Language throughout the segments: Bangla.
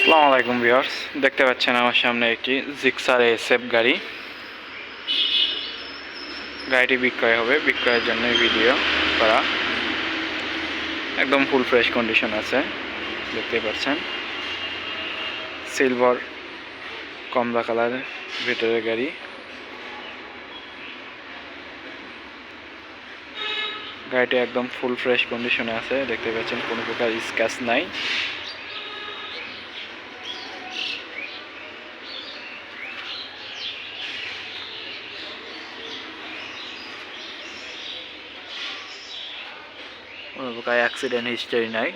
আসসালামু আলাইকুম ভিউয়ার্স, দেখতে পাচ্ছেন আমার সামনে একটি জিক্সার এসএফ গাড়ি। গাড়িটি বিক্রয় হবে, বিক্রয়ের জন্য ভিডিও করা। একদম ফুল ফ্রেশ কন্ডিশন আছে, দেখতে পাচ্ছেন। সিলভার কমলা কালারের ভিতরের গাড়ি। গাড়িটি একদম ফুল ফ্রেশ কন্ডিশনে আছে, দেখতে পাচ্ছেন, কোনো প্রকার স্ক্র্যাচ নাই। কোনো প্রকার অ্যাক্সিডেন্ট হিস্টরি নাই।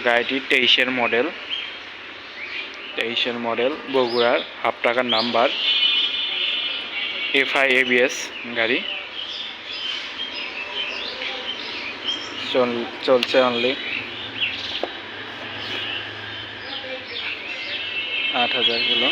গাড়িটি 23-এর মডেল, বগুড়ার হাফ টাকার নাম্বার, FI ABS গাড়ি। চলছে অনলি 8,000 কিলো।